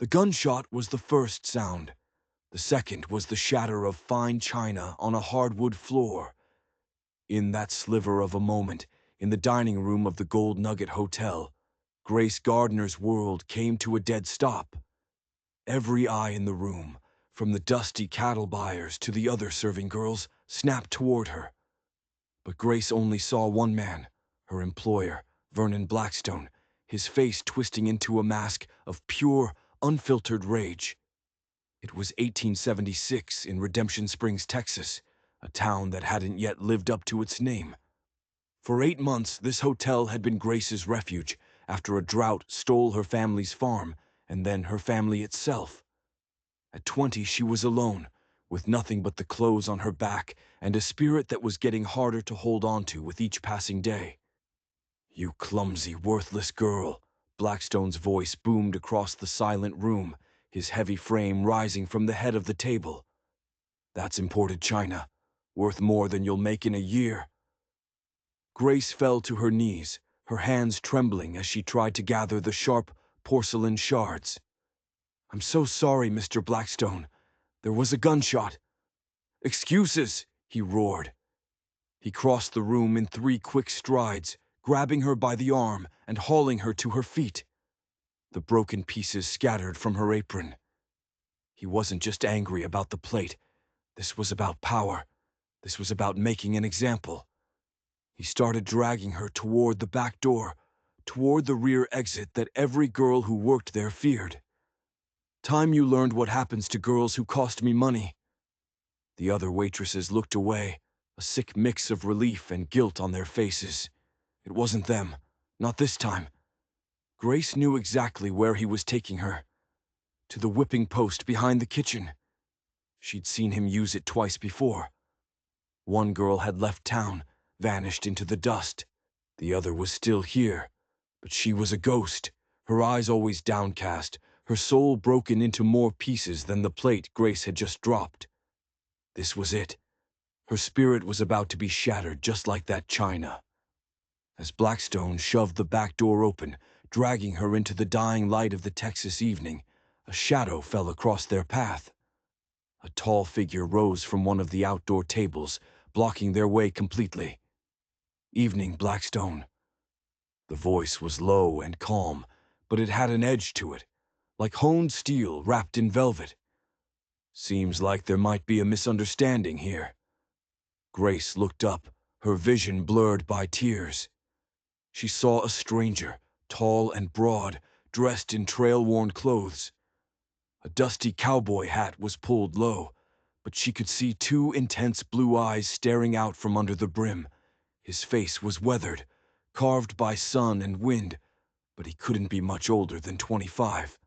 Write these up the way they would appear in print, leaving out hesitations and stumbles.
The gunshot was the first sound. The second was the shatter of fine china on a hardwood floor. In that sliver of a moment, in the dining room of the Gold Nugget Hotel, Grace Gardner's world came to a dead stop. Every eye in the room, from the dusty cattle buyers to the other serving girls, snapped toward her. But Grace only saw one man, her employer, Vernon Blackstone, his face twisting into a mask of pure, unfiltered rage. It was 1876 in Redemption Springs, Texas, a town that hadn't yet lived up to its name. For 8 months, this hotel had been Grace's refuge after a drought stole her family's farm and then her family itself. At 20, she was alone, with nothing but the clothes on her back and a spirit that was getting harder to hold on to with each passing day. "You clumsy, worthless girl," Blackstone's voice boomed across the silent room, his heavy frame rising from the head of the table. "That's imported china, worth more than you'll make in a year." Grace fell to her knees, her hands trembling as she tried to gather the sharp porcelain shards. "I'm so sorry, Mr. Blackstone. There was a gunshot." "Excuses!" he roared. He crossed the room in 3 quick strides, grabbing her by the arm and hauling her to her feet. The broken pieces scattered from her apron. He wasn't just angry about the plate. This was about power. This was about making an example. He started dragging her toward the back door, toward the rear exit that every girl who worked there feared. "Time you learned what happens to girls who cost me money." The other waitresses looked away, a sick mix of relief and guilt on their faces. It wasn't them. Not this time. Grace knew exactly where he was taking her. To the whipping post behind the kitchen. She'd seen him use it twice before. One girl had left town, vanished into the dust. The other was still here, but she was a ghost, her eyes always downcast, her soul broken into more pieces than the plate Grace had just dropped. This was it. Her spirit was about to be shattered just like that china. As Blackstone shoved the back door open, dragging her into the dying light of the Texas evening, a shadow fell across their path. A tall figure rose from one of the outdoor tables, blocking their way completely. "Evening, Blackstone." The voice was low and calm, but it had an edge to it, like honed steel wrapped in velvet. "Seems like there might be a misunderstanding here." Grace looked up, her vision blurred by tears. She saw a stranger, tall and broad, dressed in trail-worn clothes. A dusty cowboy hat was pulled low, but she could see 2 intense blue eyes staring out from under the brim. His face was weathered, carved by sun and wind, but he couldn't be much older than 25.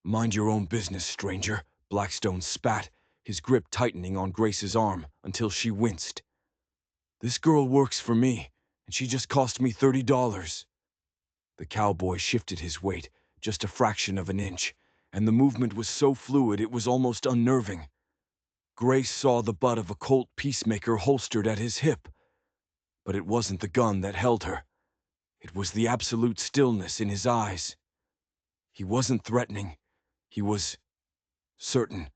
"Mind your own business, stranger," Blackstone spat, his grip tightening on Grace's arm until she winced. "This girl works for me, and she just cost me $30. The cowboy shifted his weight, just a fraction of an inch, and the movement was so fluid it was almost unnerving. Grace saw the butt of a Colt Peacemaker holstered at his hip. But it wasn't the gun that held her. It was the absolute stillness in his eyes. He wasn't threatening. He was certain.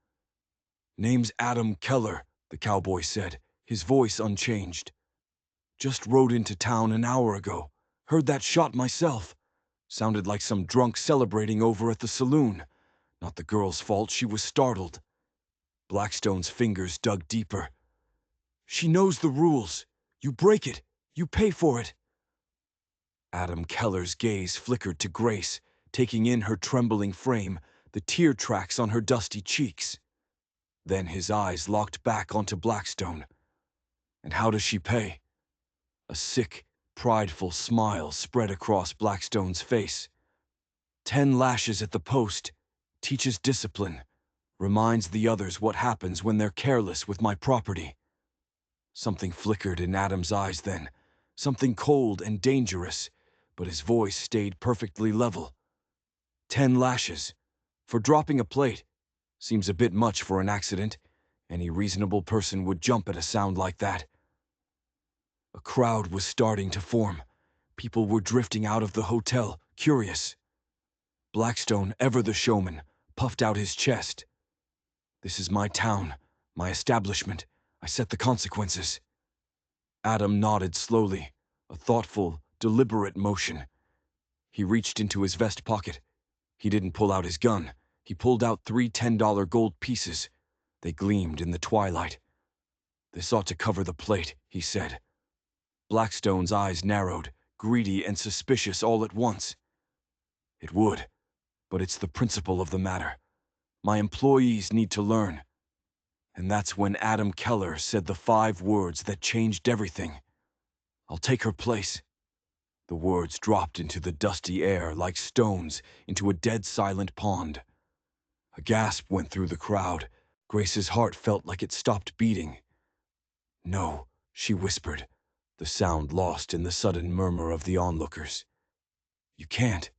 "Name's Adam Keller," the cowboy said, his voice unchanged. "Just rode into town an hour ago. Heard that shot myself. Sounded like some drunk celebrating over at the saloon. Not the girl's fault, she was startled." Blackstone's fingers dug deeper. "She knows the rules. You break it, you pay for it." Adam Keller's gaze flickered to Grace, taking in her trembling frame, the tear tracks on her dusty cheeks. Then his eyes locked back onto Blackstone. "And how does she pay?" A sick, prideful smile spread across Blackstone's face. 10 lashes at the post, teaches discipline, reminds the others what happens when they're careless with my property." Something flickered in Adam's eyes then, something cold and dangerous, but his voice stayed perfectly level. 10 lashes. For dropping a plate. Seems a bit much for an accident. Any reasonable person would jump at a sound like that. A crowd was starting to form. People were drifting out of the hotel, curious. Blackstone, ever the showman, puffed out his chest. "This is my town, my establishment. I set the consequences." Adam nodded slowly, a thoughtful, deliberate motion. He reached into his vest pocket. He didn't pull out his gun. He pulled out 3 $10 gold pieces. They gleamed in the twilight. "This ought to cover the plate," he said. Blackstone's eyes narrowed, greedy and suspicious all at once. "It would, but it's the principle of the matter. My employees need to learn." And that's when Adam Keller said the 5 words that changed everything. "I'll take her place." The words dropped into the dusty air like stones into a dead silent pond. A gasp went through the crowd. Grace's heart felt like it stopped beating. "No," she whispered, the sound lost in the sudden murmur of the onlookers. "You can't.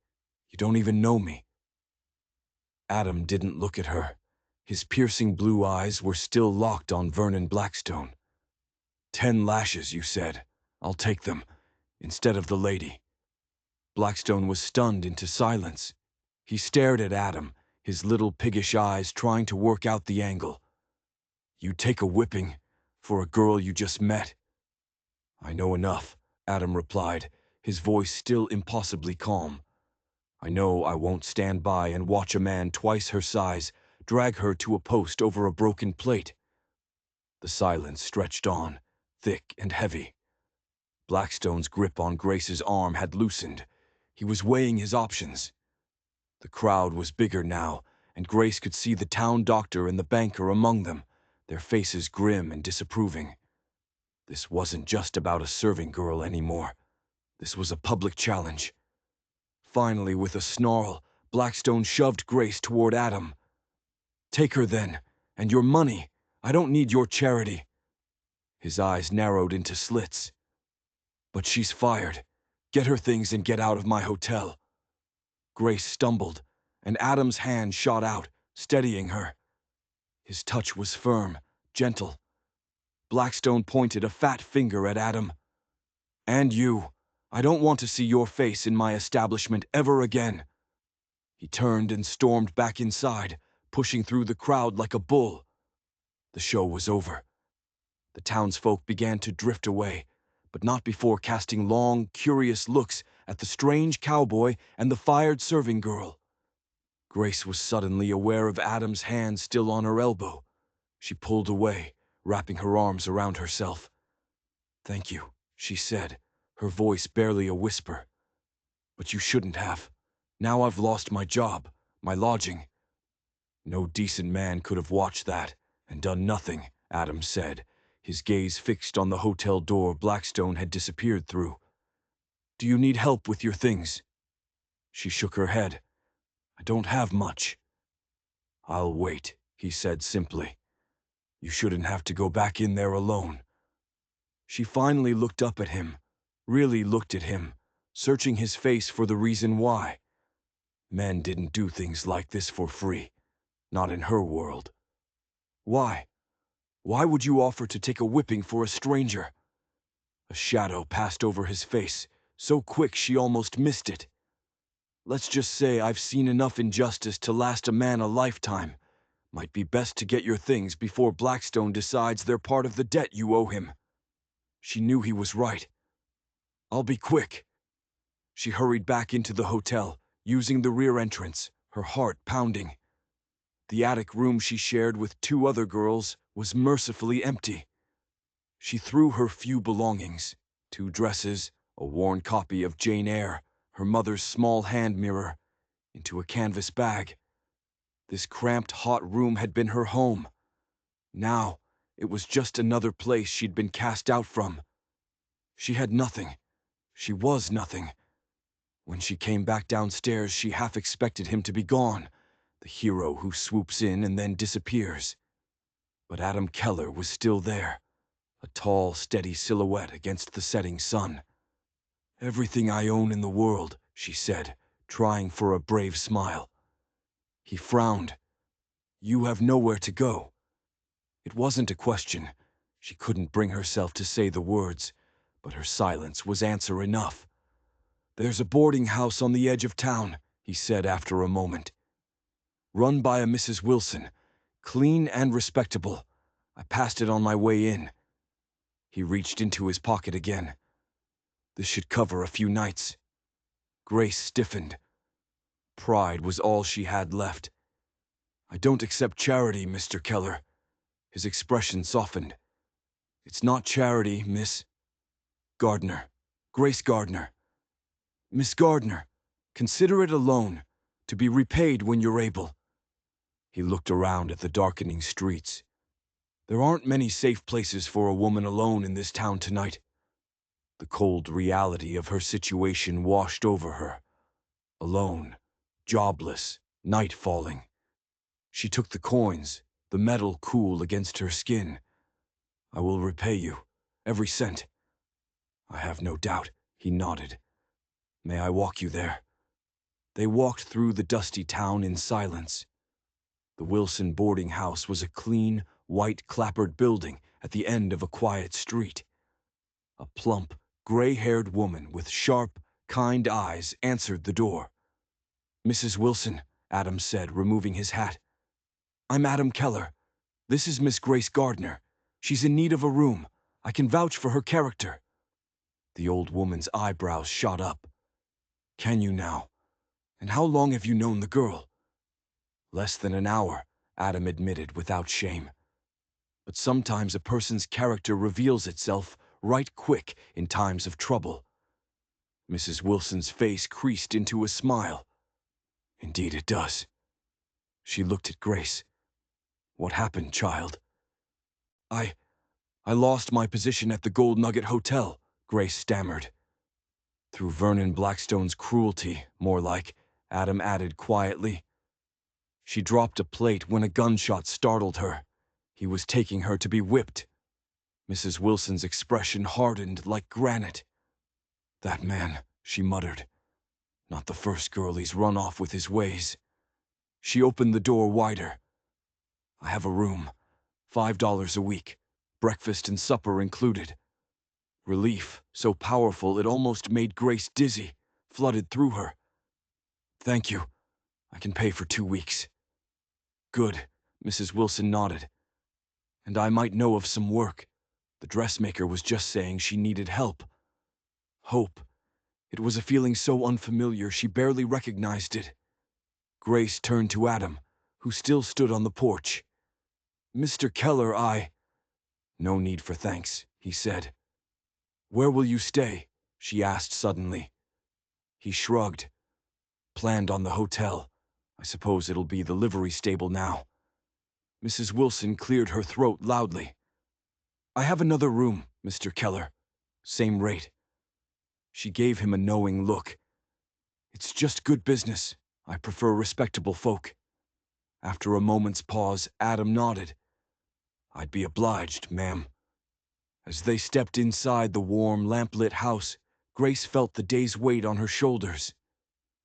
You don't even know me." Adam didn't look at her. His piercing blue eyes were still locked on Vernon Blackstone. 10 lashes, you said. I'll take them, instead of the lady." Blackstone was stunned into silence. He stared at Adam, his little piggish eyes trying to work out the angle. "You take a whipping for a girl you just met?" "I know enough," Adam replied, his voice still impossibly calm. "I know I won't stand by and watch a man twice her size drag her to a post over a broken plate." The silence stretched on, thick and heavy. Blackstone's grip on Grace's arm had loosened. He was weighing his options. The crowd was bigger now, and Grace could see the town doctor and the banker among them, their faces grim and disapproving. This wasn't just about a serving girl anymore. This was a public challenge. Finally, with a snarl, Blackstone shoved Grace toward Adam. "Take her then, and your money. I don't need your charity." His eyes narrowed into slits. "But she's fired. Get her things and get out of my hotel." Grace stumbled, and Adam's hand shot out, steadying her. His touch was firm, gentle. Blackstone pointed a fat finger at Adam. "And you. I don't want to see your face in my establishment ever again." He turned and stormed back inside, pushing through the crowd like a bull. The show was over. The townsfolk began to drift away, but not before casting long, curious looks at the strange cowboy and the fired serving girl. Grace was suddenly aware of Adam's hand still on her elbow. She pulled away, wrapping her arms around herself. "Thank you," she said, her voice barely a whisper. "But you shouldn't have. Now I've lost my job, my lodging." "No decent man could have watched that and done nothing," Adam said, his gaze fixed on the hotel door Blackstone had disappeared through. "Do you need help with your things?" She shook her head. "I don't have much." "I'll wait," he said simply. "You shouldn't have to go back in there alone." She finally looked up at him, really looked at him, searching his face for the reason why. Men didn't do things like this for free, not in her world. "Why? Why would you offer to take a whipping for a stranger?" A shadow passed over his face, so quick she almost missed it. "Let's just say I've seen enough injustice to last a man a lifetime. Might be best to get your things before Blackstone decides they're part of the debt you owe him." She knew he was right. "I'll be quick." She hurried back into the hotel, using the rear entrance, her heart pounding. The attic room she shared with 2 other girls was mercifully empty. She threw her few belongings, 2 dresses, a worn copy of Jane Eyre, her mother's small hand mirror, into a canvas bag. This cramped, hot room had been her home. Now, it was just another place she'd been cast out from. She had nothing. She was nothing. When she came back downstairs, she half expected him to be gone, the hero who swoops in and then disappears. But Adam Keller was still there, a tall, steady silhouette against the setting sun. "Everything I own in the world," she said, trying for a brave smile. He frowned. "You have nowhere to go." It wasn't a question. She couldn't bring herself to say the words, but her silence was answer enough. "There's a boarding house on the edge of town," he said after a moment. Run by a Mrs. Wilson. Clean and respectable. I passed it on my way in." He reached into his pocket again. "This should cover a few nights." Grace stiffened. Pride was all she had left. "I don't accept charity, Mr. Keller." His expression softened. "It's not charity, Miss Gardner. Grace Gardner. Miss Gardner, consider it a loan, to be repaid when you're able." He looked around at the darkening streets. There aren't many safe places for a woman alone in this town tonight. The cold reality of her situation washed over her. Alone, jobless, night falling. She took the coins, the metal cool against her skin. "I will repay you, every cent." "I have no doubt," he nodded. "May I walk you there?" They walked through the dusty town in silence. The Wilson boarding house was a clean, white clapboard building at the end of a quiet street. A plump, gray-haired woman with sharp, kind eyes answered the door. "Mrs. Wilson," Adam said, removing his hat. "I'm Adam Keller. This is Miss Grace Gardner. She's in need of a room. I can vouch for her character." The old woman's eyebrows shot up. "Can you now? And how long have you known the girl?" "Less than an hour," Adam admitted without shame. "But sometimes a person's character reveals itself right quick in times of trouble." Mrs. Wilson's face creased into a smile. "Indeed it does." She looked at Grace. "What happened, child?" I lost my position at the Gold Nugget Hotel," Grace stammered. "Through Vernon Blackstone's cruelty, more like," Adam added quietly. "She dropped a plate when a gunshot startled her. He was taking her to be whipped." Mrs. Wilson's expression hardened like granite. "That man," she muttered. "Not the first girl he's run off with his ways." She opened the door wider. "I have a room, $5 a week, breakfast and supper included." Relief, so powerful it almost made Grace dizzy, flooded through her. "Thank you. I can pay for 2 weeks." "Good," Mrs. Wilson nodded. "And I might know of some work. The dressmaker was just saying she needed help." Hope. It was a feeling so unfamiliar she barely recognized it. Grace turned to Adam, who still stood on the porch. "Mr. Keller, "No need for thanks," he said. "Where will you stay?" she asked suddenly. He shrugged. "Planned on the hotel. I suppose it'll be the livery stable now." Mrs. Wilson cleared her throat loudly. "I have another room, Mr. Keller. Same rate." She gave him a knowing look. "It's just good business. I prefer respectable folk." After a moment's pause, Adam nodded. "I'd be obliged, ma'am." As they stepped inside the warm, lamp-lit house, Grace felt the day's weight on her shoulders.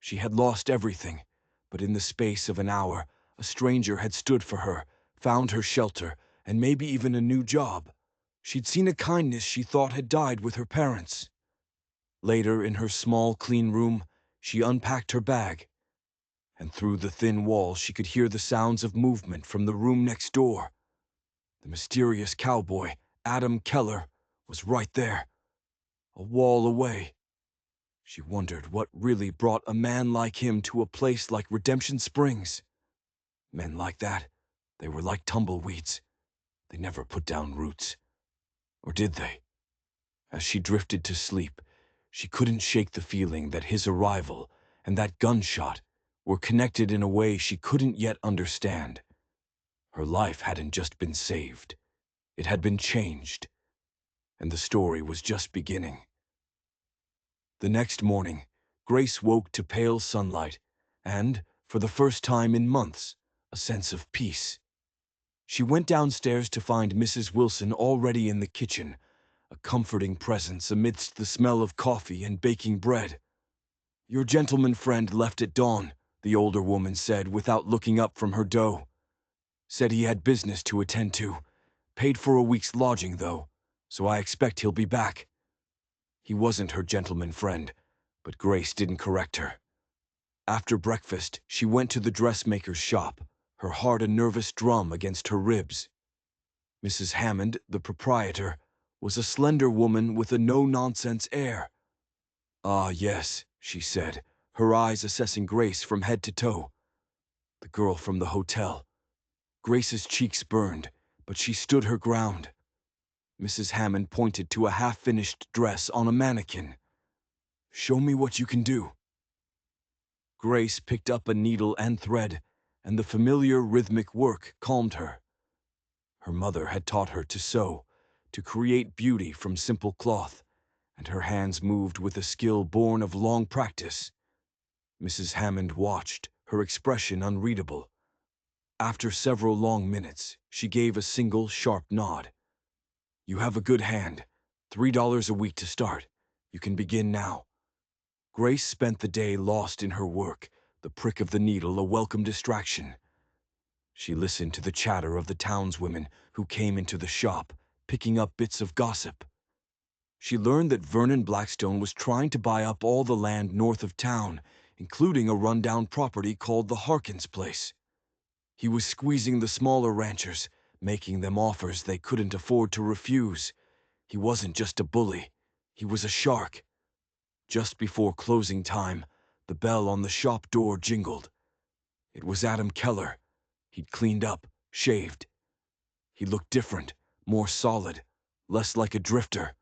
She had lost everything, but in the space of an hour, a stranger had stood for her, found her shelter, and maybe even a new job. She'd seen a kindness she thought had died with her parents. Later, in her small, clean room, she unpacked her bag, and through the thin wall she could hear the sounds of movement from the room next door. The mysterious cowboy, Adam Keller, was right there, a wall away. She wondered what really brought a man like him to a place like Redemption Springs. Men like that, they were like tumbleweeds. They never put down roots. Or did they? As she drifted to sleep, she couldn't shake the feeling that his arrival and that gunshot were connected in a way she couldn't yet understand. Her life hadn't just been saved. It had been changed. And the story was just beginning. The next morning, Grace woke to pale sunlight and, for the first time in months, a sense of peace. She went downstairs to find Mrs. Wilson already in the kitchen, a comforting presence amidst the smell of coffee and baking bread. "Your gentleman friend left at dawn," the older woman said without looking up from her dough. "Said he had business to attend to. Paid for a week's lodging, though, so I expect he'll be back." He wasn't her gentleman friend, but Grace didn't correct her. After breakfast, she went to the dressmaker's shop, her heart a nervous drum against her ribs. Mrs. Hammond, the proprietor, was a slender woman with a no-nonsense air. "Ah, yes," she said, her eyes assessing Grace from head to toe. The girl from the hotel. Grace's cheeks burned, but she stood her ground. Mrs. Hammond pointed to a half-finished dress on a mannequin. "Show me what you can do." Grace picked up a needle and thread, and the familiar rhythmic work calmed her. Her mother had taught her to sew, to create beauty from simple cloth, and her hands moved with a skill born of long practice. Mrs. Hammond watched, her expression unreadable. After several long minutes, she gave a single sharp nod. "You have a good hand. $3 a week to start. You can begin now." Grace spent the day lost in her work, the prick of the needle a welcome distraction. She listened to the chatter of the townswomen who came into the shop, picking up bits of gossip. She learned that Vernon Blackstone was trying to buy up all the land north of town, including a rundown property called the Harkins Place. He was squeezing the smaller ranchers, making them offers they couldn't afford to refuse. He wasn't just a bully, he was a shark. Just before closing time, the bell on the shop door jingled. It was Adam Keller. He'd cleaned up, shaved. He looked different, more solid, less like a drifter.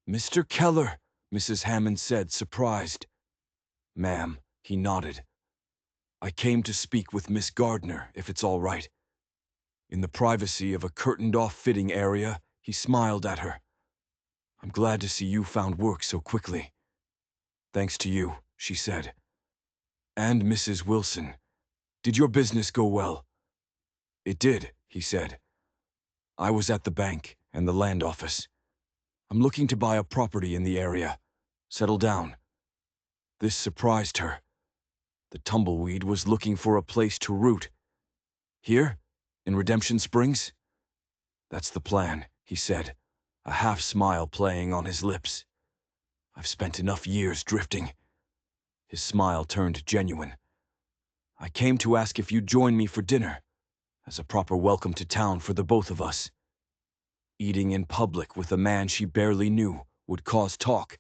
"Mr. Keller," Mrs. Hammond said, surprised. "Ma'am," he nodded. "I came to speak with Miss Gardner, if it's all right." In the privacy of a curtained-off fitting area, he smiled at her. "I'm glad to see you found work so quickly." "Thanks to you," she said. "And Mrs. Wilson. Did your business go well?" "It did," he said. "I was at the bank and the land office. I'm looking to buy a property in the area. Settle down." This surprised her. The tumbleweed was looking for a place to root. "Here? In Redemption Springs?" "That's the plan," he said, a half-smile playing on his lips. "I've spent enough years drifting." His smile turned genuine. "I came to ask if you'd join me for dinner, as a proper welcome to town for the both of us." Eating in public with a man she barely knew would cause talk.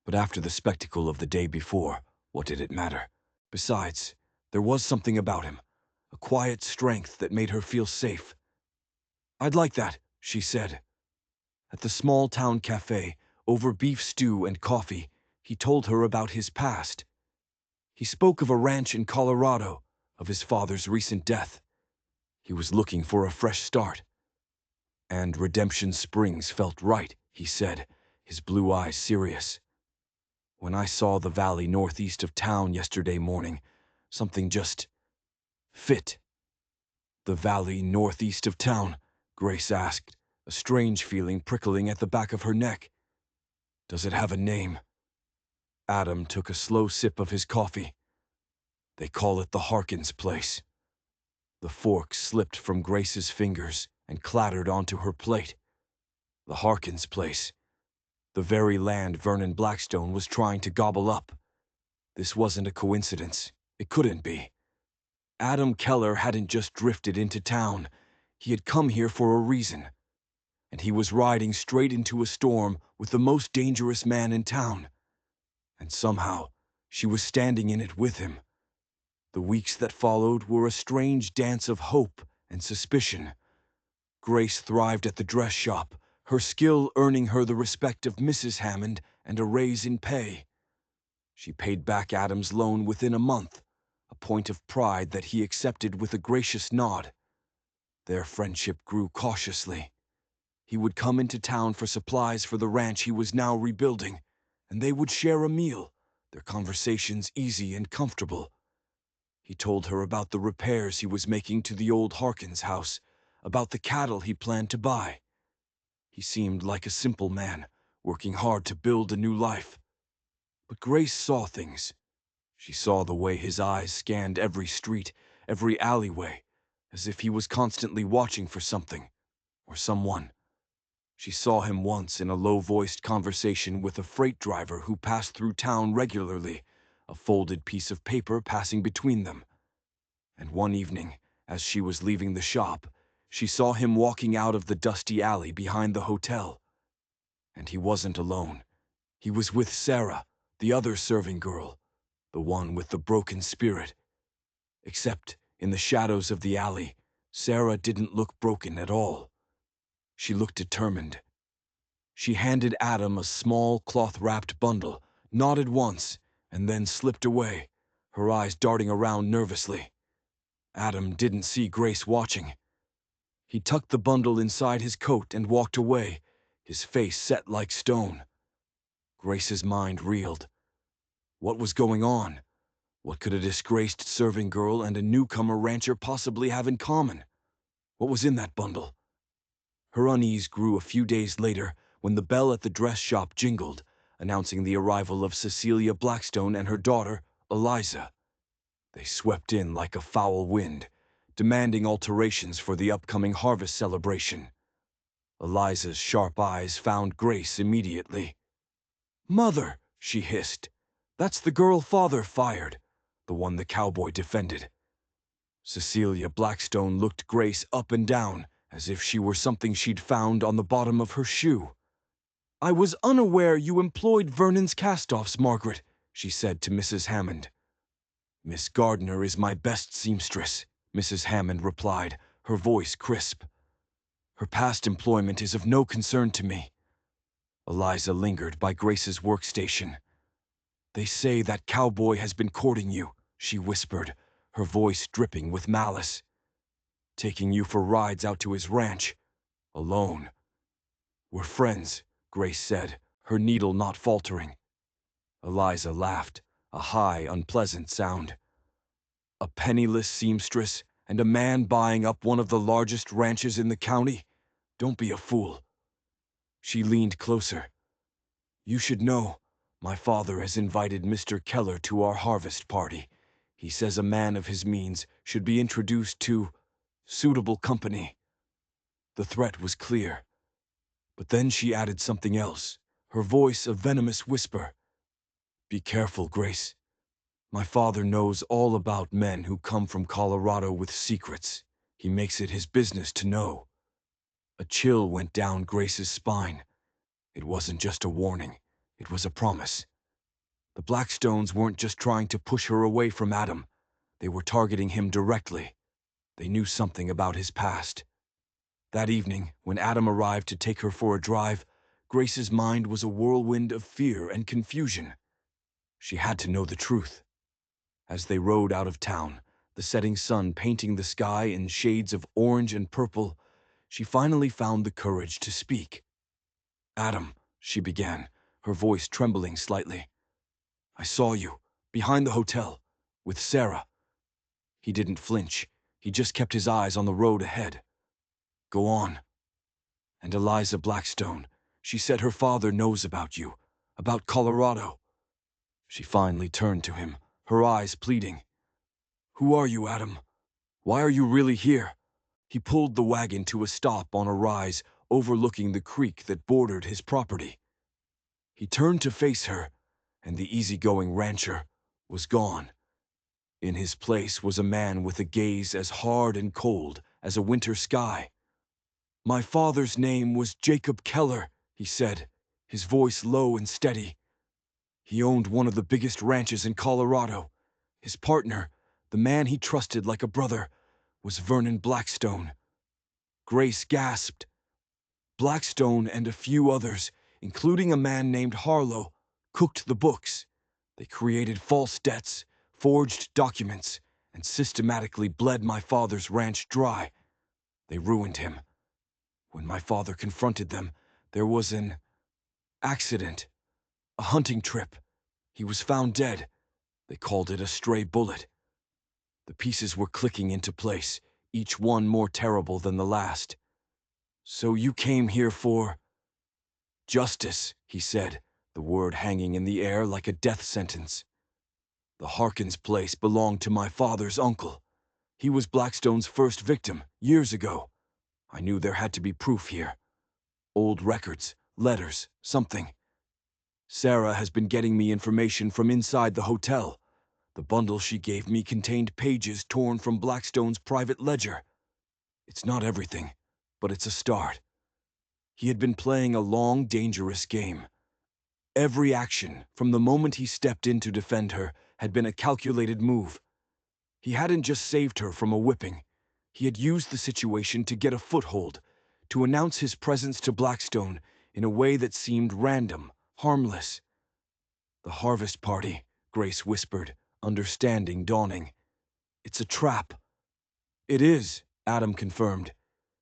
But after the spectacle of the day before, what did it matter? Besides, there was something about him, a quiet strength that made her feel safe. "I'd like that," she said. At the small-town cafe, over beef stew and coffee, he told her about his past. He spoke of a ranch in Colorado, of his father's recent death. He was looking for a fresh start. "And Redemption Springs felt right," he said, his blue eyes serious. "When I saw the valley northeast of town yesterday morning, something just fit." "The valley northeast of town?" Grace asked, a strange feeling prickling at the back of her neck. "Does it have a name?" Adam took a slow sip of his coffee. "They call it the Harkins Place." The fork slipped from Grace's fingers and clattered onto her plate. The Harkins Place. The very land Vernon Blackstone was trying to gobble up. This wasn't a coincidence. It couldn't be. Adam Keller hadn't just drifted into town. He had come here for a reason. And he was riding straight into a storm with the most dangerous man in town. And somehow, she was standing in it with him. The weeks that followed were a strange dance of hope and suspicion. Grace thrived at the dress shop, her skill earning her the respect of Mrs. Hammond and a raise in pay. She paid back Adam's loan within a month, a point of pride that he accepted with a gracious nod. Their friendship grew cautiously. He would come into town for supplies for the ranch he was now rebuilding, and they would share a meal, their conversations easy and comfortable. He told her about the repairs he was making to the old Harkins house, about the cattle he planned to buy. He seemed like a simple man, working hard to build a new life. But Grace saw things. She saw the way his eyes scanned every street, every alleyway, as if he was constantly watching for something, or someone. She saw him once in a low-voiced conversation with a freight driver who passed through town regularly, a folded piece of paper passing between them. And one evening, as she was leaving the shop, she saw him walking out of the dusty alley behind the hotel. And he wasn't alone. He was with Sarah, the other serving girl, the one with the broken spirit. Except, in the shadows of the alley, Sarah didn't look broken at all. She looked determined. She handed Adam a small cloth-wrapped bundle, nodded once, and then slipped away, her eyes darting around nervously. Adam didn't see Grace watching. He tucked the bundle inside his coat and walked away, his face set like stone. Grace's mind reeled. What was going on? What could a disgraced serving girl and a newcomer rancher possibly have in common? What was in that bundle? Her unease grew a few days later when the bell at the dress shop jingled, announcing the arrival of Cecilia Blackstone and her daughter, Eliza. They swept in like a foul wind, demanding alterations for the upcoming harvest celebration. Eliza's sharp eyes found Grace immediately. "Mother," she hissed, "that's the girl Father fired, the one the cowboy defended." Cecilia Blackstone looked Grace up and down, as if she were something she'd found on the bottom of her shoe. "I was unaware you employed Vernon's cast-offs, Margaret," she said to Mrs. Hammond. "Miss Gardner is my best seamstress," Mrs. Hammond replied, her voice crisp. "Her past employment is of no concern to me." Eliza lingered by Grace's workstation. "They say that cowboy has been courting you," she whispered, her voice dripping with malice. "Taking you for rides out to his ranch. Alone." "We're friends," Grace said, her needle not faltering. Eliza laughed, a high, unpleasant sound. "A penniless seamstress and a man buying up one of the largest ranches in the county? Don't be a fool." She leaned closer. "You should know, my father has invited Mr. Keller to our harvest party. He says a man of his means should be introduced to suitable company." The threat was clear. But then she added something else, her voice a venomous whisper. "Be careful, Grace. My father knows all about men who come from Colorado with secrets. He makes it his business to know." A chill went down Grace's spine. It wasn't just a warning, it was a promise. The Blackstones weren't just trying to push her away from Adam. They were targeting him directly. They knew something about his past. That evening, when Adam arrived to take her for a drive, Grace's mind was a whirlwind of fear and confusion. She had to know the truth. As they rode out of town, the setting sun painting the sky in shades of orange and purple, she finally found the courage to speak. "Adam," she began, her voice trembling slightly, "I saw you, behind the hotel, with Sarah." He didn't flinch. He just kept his eyes on the road ahead. "Go on." "And Eliza Blackstone, she said her father knows about you, about Colorado." She finally turned to him, her eyes pleading. "Who are you, Adam? Why are you really here?" He pulled the wagon to a stop on a rise overlooking the creek that bordered his property. He turned to face her, and the easygoing rancher was gone. In his place was a man with a gaze as hard and cold as a winter sky. "My father's name was Jacob Keller," he said, his voice low and steady. "He owned one of the biggest ranches in Colorado. His partner, the man he trusted like a brother, was Vernon Blackstone." Grace gasped. "Blackstone and a few others, including a man named Harlow, cooked the books. They created false debts, forged documents, and systematically bled my father's ranch dry. They ruined him. When my father confronted them, there was an accident, a hunting trip. He was found dead. They called it a stray bullet." The pieces were clicking into place, each one more terrible than the last. "So you came here for justice," he said, the word hanging in the air like a death sentence. "The Harkins place belonged to my father's uncle. He was Blackstone's first victim, years ago. I knew there had to be proof here. Old records, letters, something." Sarah has been getting me information from inside the hotel. The bundle she gave me contained pages torn from Blackstone's private ledger. It's not everything, but it's a start. He had been playing a long, dangerous game. Every action, from the moment he stepped in to defend her, had been a calculated move. He hadn't just saved her from a whipping. He had used the situation to get a foothold, to announce his presence to Blackstone in a way that seemed random, harmless. "The harvest party," Grace whispered, understanding dawning. "It's a trap." "It is," Adam confirmed.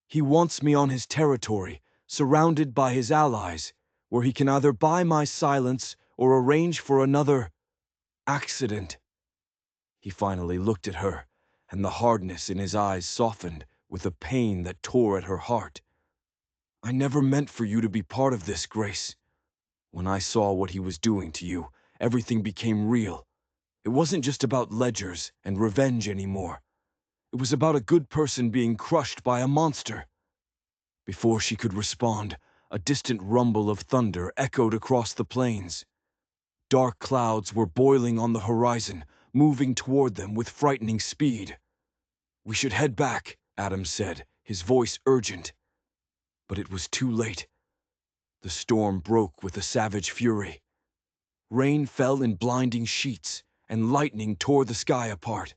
"He wants me on his territory, surrounded by his allies, where he can either buy my silence or arrange for another accident." He finally looked at her, and the hardness in his eyes softened with a pain that tore at her heart. "I never meant for you to be part of this, Grace. When I saw what he was doing to you, everything became real. It wasn't just about ledgers and revenge anymore. It was about a good person being crushed by a monster." Before she could respond, a distant rumble of thunder echoed across the plains. Dark clouds were boiling on the horizon, moving toward them with frightening speed. "We should head back," Adam said, his voice urgent. But it was too late. The storm broke with a savage fury. Rain fell in blinding sheets, and lightning tore the sky apart.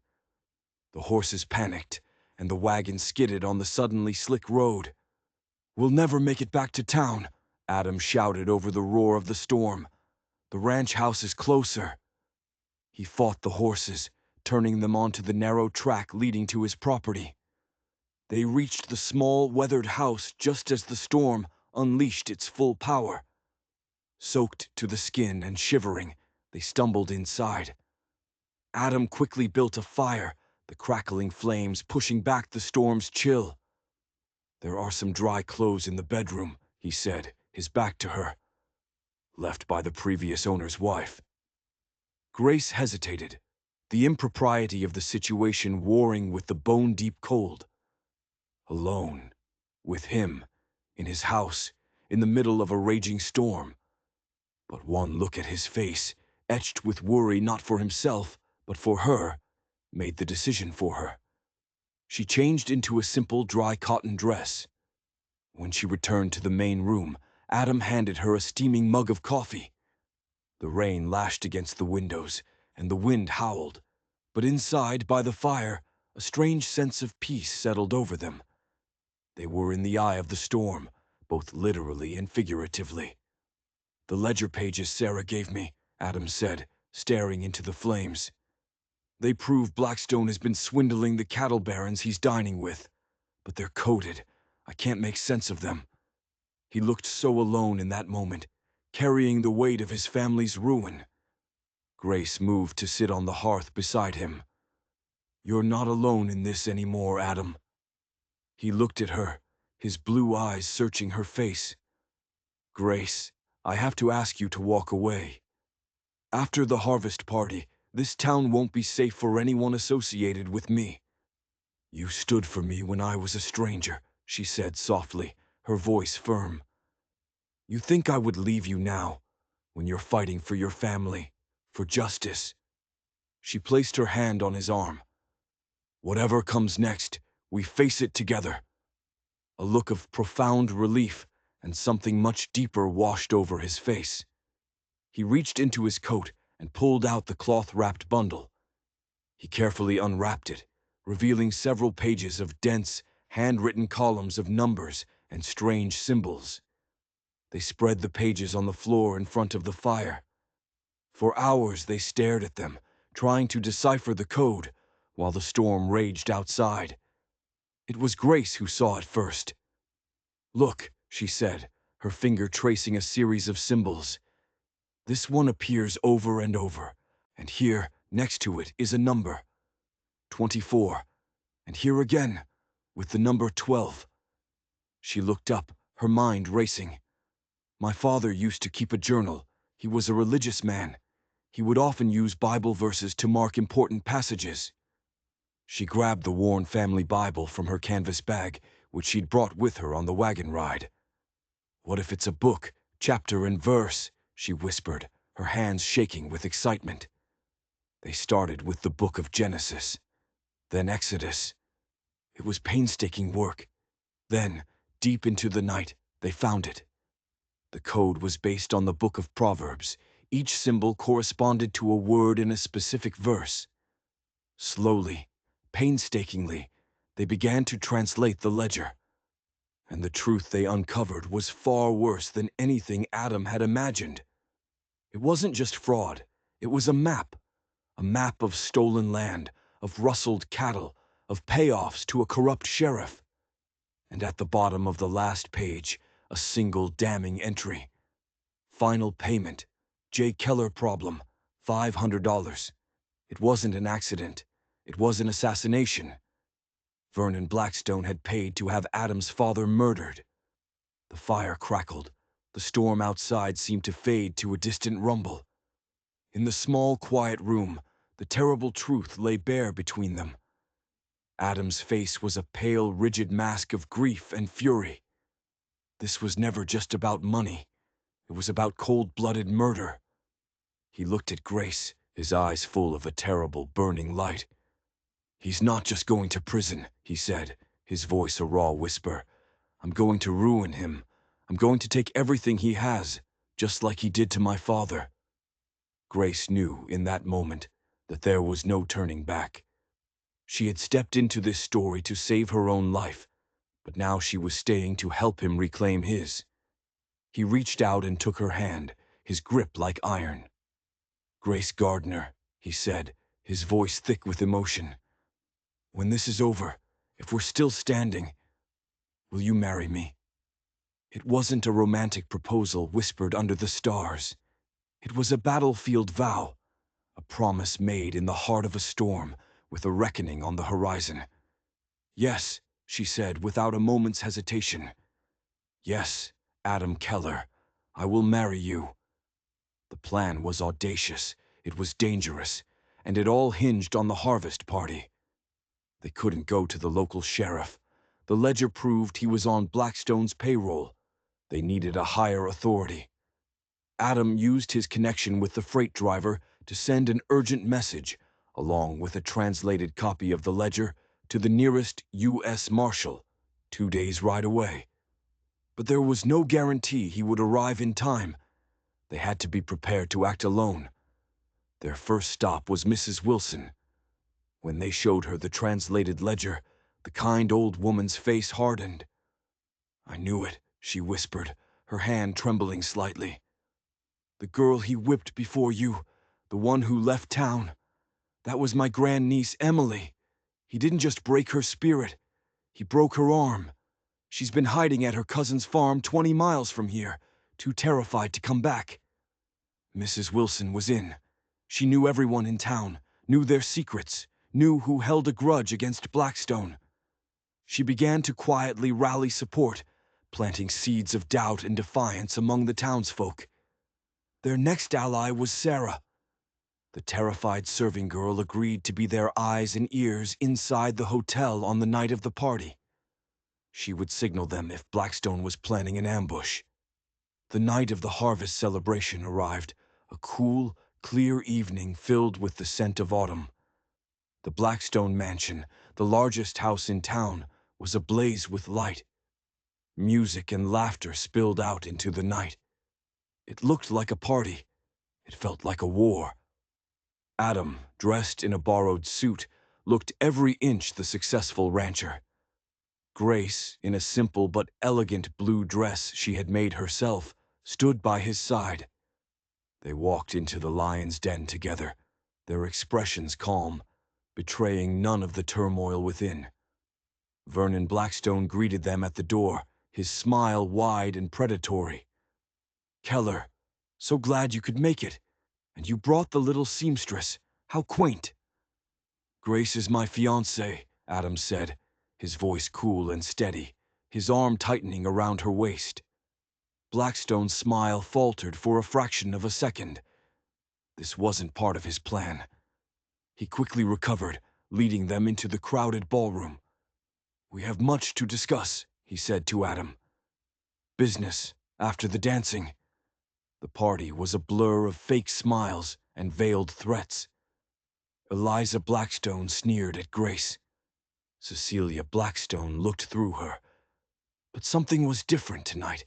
The horses panicked, and the wagon skidded on the suddenly slick road. "We'll never make it back to town," Adam shouted over the roar of the storm. "The ranch house is closer." He fought the horses, turning them onto the narrow track leading to his property. They reached the small, weathered house just as the storm unleashed its full power. Soaked to the skin and shivering, they stumbled inside. Adam quickly built a fire, the crackling flames pushing back the storm's chill. "There are some dry clothes in the bedroom," he said, his back to her. "Left by the previous owner's wife." Grace hesitated, the impropriety of the situation warring with the bone-deep cold. Alone, with him, in his house, in the middle of a raging storm. But one look at his face, etched with worry not for himself, but for her, made the decision for her. She changed into a simple dry cotton dress. When she returned to the main room, Adam handed her a steaming mug of coffee. The rain lashed against the windows, and the wind howled, but inside, by the fire, a strange sense of peace settled over them. They were in the eye of the storm, both literally and figuratively. "The ledger pages Sarah gave me," Adam said, staring into the flames. "They prove Blackstone has been swindling the cattle barons he's dining with, but they're coded. I can't make sense of them." He looked so alone in that moment, carrying the weight of his family's ruin. Grace moved to sit on the hearth beside him. "You're not alone in this anymore, Adam." He looked at her, his blue eyes searching her face. "Grace, I have to ask you to walk away. After the harvest party, this town won't be safe for anyone associated with me." "You stood for me when I was a stranger," she said softly, her voice firm. "You think I would leave you now, when you're fighting for your family, for justice?" She placed her hand on his arm. "Whatever comes next, we face it together." A look of profound relief and something much deeper washed over his face. He reached into his coat and pulled out the cloth-wrapped bundle. He carefully unwrapped it, revealing several pages of dense, handwritten columns of numbers and strange symbols. They spread the pages on the floor in front of the fire. For hours they stared at them, trying to decipher the code, while the storm raged outside. It was Grace who saw it first. "Look," she said, her finger tracing a series of symbols. "This one appears over and over, and here, next to it, is a number. 24, and here again, with the number 12. She looked up, her mind racing. "My father used to keep a journal. He was a religious man. He would often use Bible verses to mark important passages." She grabbed the worn family Bible from her canvas bag, which she'd brought with her on the wagon ride. "What if it's a book, chapter and verse?" she whispered, her hands shaking with excitement. They started with the book of Genesis, then Exodus. It was painstaking work. Then, deep into the night, they found it. The code was based on the book of Proverbs. Each symbol corresponded to a word in a specific verse. Slowly, painstakingly, they began to translate the ledger. And the truth they uncovered was far worse than anything Adam had imagined. It wasn't just fraud, it was a map of stolen land, of rustled cattle, of payoffs to a corrupt sheriff. And at the bottom of the last page, a single damning entry. Final payment. J. Keller problem. $500. It wasn't an accident. It was an assassination. Vernon Blackstone had paid to have Adam's father murdered. The fire crackled. The storm outside seemed to fade to a distant rumble. In the small, quiet room, the terrible truth lay bare between them. Adam's face was a pale, rigid mask of grief and fury. This was never just about money. It was about cold-blooded murder. He looked at Grace, his eyes full of a terrible, burning light. "He's not just going to prison," he said, his voice a raw whisper. "I'm going to ruin him. I'm going to take everything he has, just like he did to my father." Grace knew, in that moment, that there was no turning back. She had stepped into this story to save her own life, but now she was staying to help him reclaim his. He reached out and took her hand, his grip like iron. "Grace Gardner," he said, his voice thick with emotion. "When this is over, if we're still standing, will you marry me?" It wasn't a romantic proposal whispered under the stars. It was a battlefield vow, a promise made in the heart of a storm, with a reckoning on the horizon. "Yes," she said without a moment's hesitation. "Yes, Adam Keller, I will marry you." The plan was audacious, it was dangerous, and it all hinged on the harvest party. They couldn't go to the local sheriff. The ledger proved he was on Blackstone's payroll. They needed a higher authority. Adam used his connection with the freight driver to send an urgent message, along with a translated copy of the ledger, to the nearest U.S. Marshal, 2 days' ride away. But there was no guarantee he would arrive in time. They had to be prepared to act alone. Their first stop was Mrs. Wilson. When they showed her the translated ledger, the kind old woman's face hardened. "I knew it," she whispered, her hand trembling slightly. "The girl he whipped before you, the one who left town, that was my grandniece Emily. He didn't just break her spirit, he broke her arm. She's been hiding at her cousin's farm 20 miles from here, too terrified to come back." Mrs. Wilson was in. She knew everyone in town, knew their secrets, knew who held a grudge against Blackstone. She began to quietly rally support, planting seeds of doubt and defiance among the townsfolk. Their next ally was Sarah. The terrified serving girl agreed to be their eyes and ears inside the hotel on the night of the party. She would signal them if Blackstone was planning an ambush. The night of the harvest celebration arrived, a cool, clear evening filled with the scent of autumn. The Blackstone mansion, the largest house in town, was ablaze with light. Music and laughter spilled out into the night. It looked like a party. It felt like a war. Adam, dressed in a borrowed suit, looked every inch the successful rancher. Grace, in a simple but elegant blue dress she had made herself, stood by his side. They walked into the lion's den together, their expressions calm, betraying none of the turmoil within. Vernon Blackstone greeted them at the door, his smile wide and predatory. "Keller, so glad you could make it. And you brought the little seamstress. How quaint." "Grace is my fiancée," Adam said, his voice cool and steady, his arm tightening around her waist. Blackstone's smile faltered for a fraction of a second. This wasn't part of his plan. He quickly recovered, leading them into the crowded ballroom. "We have much to discuss," he said to Adam. "Business, after the dancing." The party was a blur of fake smiles and veiled threats. Eliza Blackstone sneered at Grace. Cecilia Blackstone looked through her. But something was different tonight.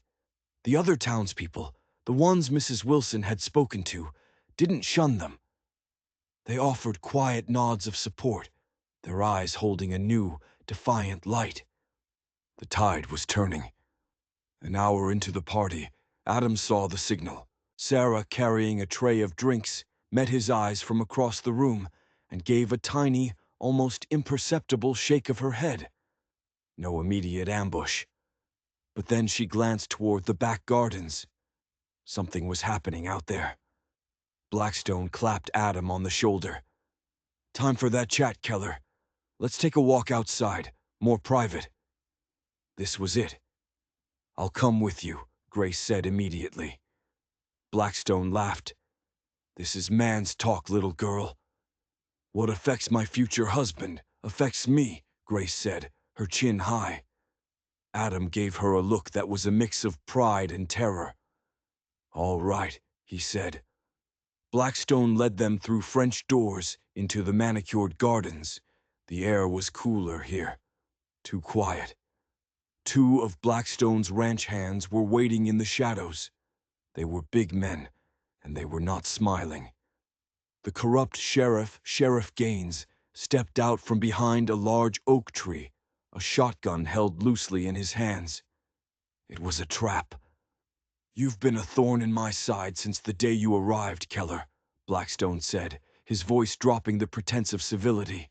The other townspeople, the ones Mrs. Wilson had spoken to, didn't shun them. They offered quiet nods of support, their eyes holding a new, defiant light. The tide was turning. An hour into the party, Adam saw the signal. Sarah, carrying a tray of drinks, met his eyes from across the room and gave a tiny, almost imperceptible shake of her head. No immediate ambush. But then she glanced toward the back gardens. Something was happening out there. Blackstone clapped Adam on the shoulder. "Time for that chat, Keller. Let's take a walk outside, more private." This was it. "I'll come with you," Grace said immediately. Blackstone laughed. "This is man's talk, little girl." "What affects my future husband affects me," Grace said, her chin high. Adam gave her a look that was a mix of pride and terror. "All right," he said. Blackstone led them through French doors into the manicured gardens. The air was cooler here, too quiet. Two of Blackstone's ranch hands were waiting in the shadows. They were big men, and they were not smiling. The corrupt sheriff, Sheriff Gaines, stepped out from behind a large oak tree, a shotgun held loosely in his hands. It was a trap. "You've been a thorn in my side since the day you arrived, Keller," Blackstone said, his voice dropping the pretense of civility.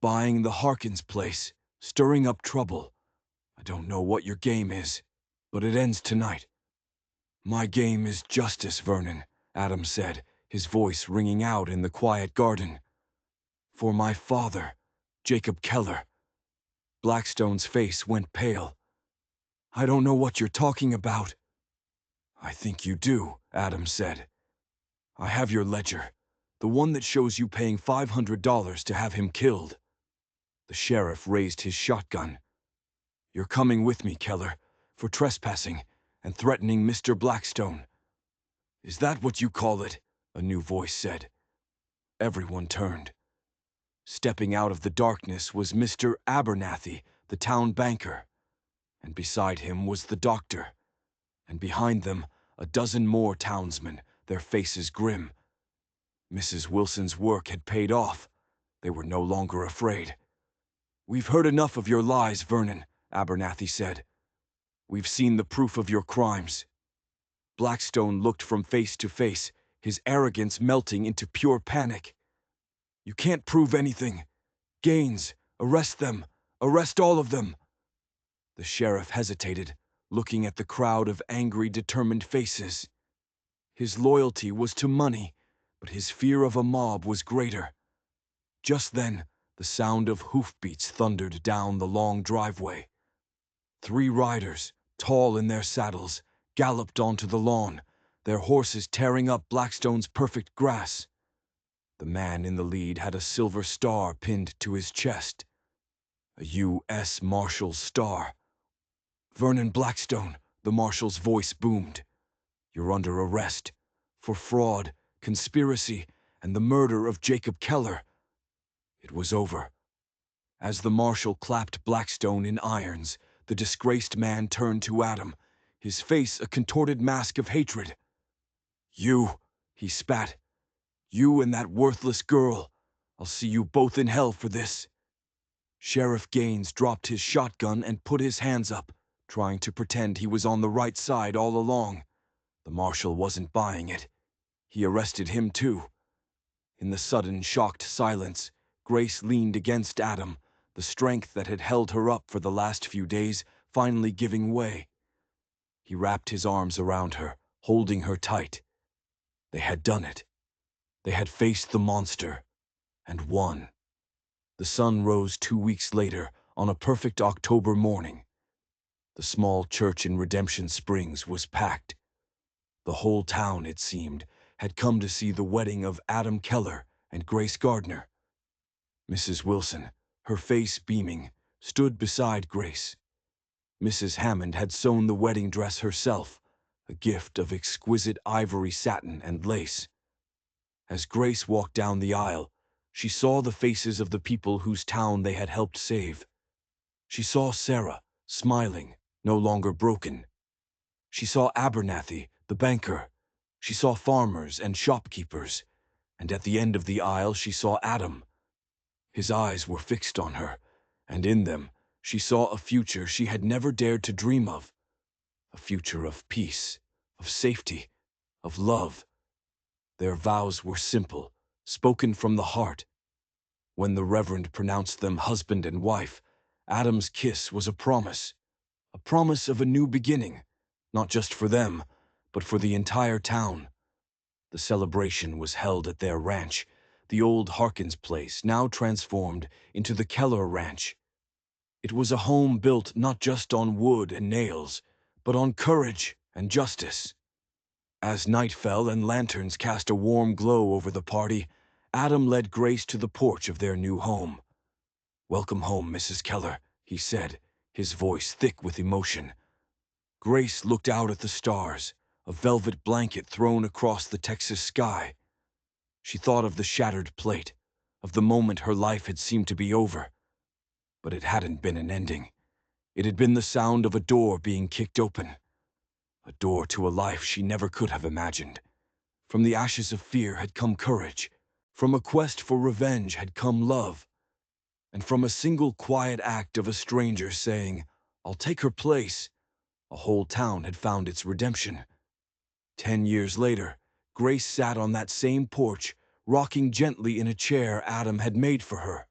"Buying the Harkins place, stirring up trouble. I don't know what your game is, but it ends tonight." "My game is justice, Vernon," Adam said, his voice ringing out in the quiet garden. "For my father, Jacob Keller." Blackstone's face went pale. "I don't know what you're talking about." "I think you do," Adam said. "I have your ledger, the one that shows you paying $500 to have him killed." The sheriff raised his shotgun. "You're coming with me, Keller, for trespassing and threatening Mr. Blackstone." "Is that what you call it?" a new voice said. Everyone turned. Stepping out of the darkness was Mr. Abernathy, the town banker. And beside him was the doctor. And behind them, a dozen more townsmen, their faces grim. Mrs. Wilson's work had paid off. They were no longer afraid. "We've heard enough of your lies, Vernon," Abernathy said. "We've seen the proof of your crimes." Blackstone looked from face to face, his arrogance melting into pure panic. "You can't prove anything. Gaines, arrest them. Arrest all of them." The sheriff hesitated, looking at the crowd of angry, determined faces. His loyalty was to money, but his fear of a mob was greater. Just then, the sound of hoofbeats thundered down the long driveway. 3 riders, tall in their saddles, galloped onto the lawn, their horses tearing up Blackstone's perfect grass. The man in the lead had a silver star pinned to his chest. A U.S. Marshal's star. "Vernon Blackstone," the marshal's voice boomed. "You're under arrest for fraud, conspiracy, and the murder of Jacob Keller." It was over. As the marshal clapped Blackstone in irons, the disgraced man turned to Adam, his face a contorted mask of hatred. "You," he spat. "You and that worthless girl. I'll see you both in hell for this." Sheriff Gaines dropped his shotgun and put his hands up, trying to pretend he was on the right side all along. The marshal wasn't buying it. He arrested him too. In the sudden, shocked silence, Grace leaned against Adam, the strength that had held her up for the last few days finally giving way. He wrapped his arms around her, holding her tight. They had done it. They had faced the monster, and won. The sun rose 2 weeks later, on a perfect October morning. The small church in Redemption Springs was packed. The whole town, it seemed, had come to see the wedding of Adam Keller and Grace Gardner. Mrs. Wilson, her face beaming, stood beside Grace. Mrs. Hammond had sewn the wedding dress herself, a gift of exquisite ivory satin and lace. As Grace walked down the aisle, she saw the faces of the people whose town they had helped save. She saw Sarah, smiling, no longer broken. She saw Abernathy, the banker. She saw farmers and shopkeepers. And at the end of the aisle she saw Adam. His eyes were fixed on her, and in them she saw a future she had never dared to dream of. A future of peace, of safety, of love. Their vows were simple, spoken from the heart. When the Reverend pronounced them husband and wife, Adam's kiss was a promise of a new beginning, not just for them, but for the entire town. The celebration was held at their ranch, the old Harkins place, now transformed into the Keller Ranch. It was a home built not just on wood and nails, but on courage and justice. As night fell and lanterns cast a warm glow over the party, Adam led Grace to the porch of their new home. "Welcome home, Mrs. Keller," he said, his voice thick with emotion. Grace looked out at the stars, a velvet blanket thrown across the Texas sky. She thought of the shattered plate, of the moment her life had seemed to be over. But it hadn't been an ending. It had been the sound of a door being kicked open. A door to a life she never could have imagined. From the ashes of fear had come courage. From a quest for revenge had come love. And from a single quiet act of a stranger saying, "I'll take her place," a whole town had found its redemption. 10 years later, Grace sat on that same porch, rocking gently in a chair Adam had made for her.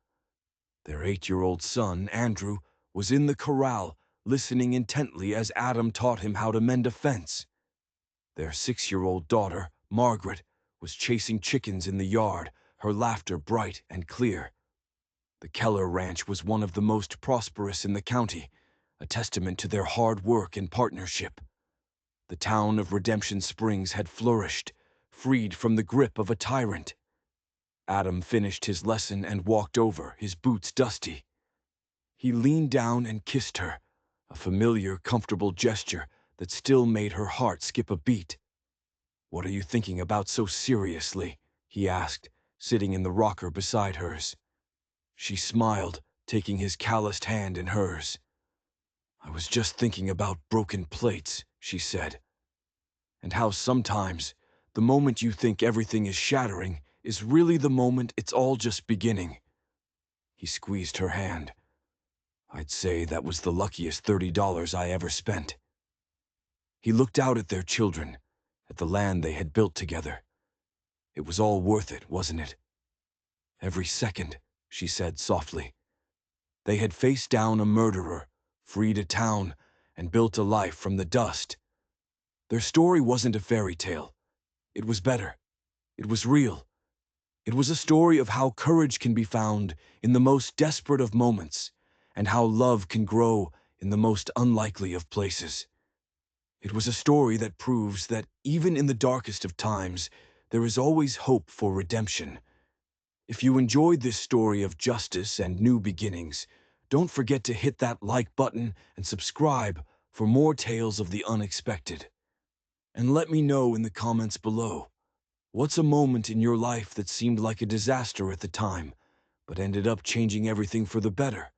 Their 8-year-old son, Andrew, was in the corral, listening intently as Adam taught him how to mend a fence. Their 6-year-old daughter, Margaret, was chasing chickens in the yard, her laughter bright and clear. The Keller Ranch was one of the most prosperous in the county, a testament to their hard work and partnership. The town of Redemption Springs had flourished, freed from the grip of a tyrant. Adam finished his lesson and walked over, his boots dusty. He leaned down and kissed her, a familiar, comfortable gesture that still made her heart skip a beat. "What are you thinking about so seriously?" he asked, sitting in the rocker beside hers. She smiled, taking his calloused hand in hers. "I was just thinking about broken plates," she said, "and how sometimes the moment you think everything is shattering is really the moment it's all just beginning." He squeezed her hand. "I'd say that was the luckiest $30 I ever spent." He looked out at their children, at the land they had built together. "It was all worth it, wasn't it?" "Every second," she said softly. They had faced down a murderer, freed a town, and built a life from the dust. Their story wasn't a fairy tale. It was better. It was real. It was a story of how courage can be found in the most desperate of moments, and how love can grow in the most unlikely of places. It was a story that proves that even in the darkest of times, there is always hope for redemption. If you enjoyed this story of justice and new beginnings, don't forget to hit that like button and subscribe for more tales of the unexpected. And let me know in the comments below, what's a moment in your life that seemed like a disaster at the time, but ended up changing everything for the better?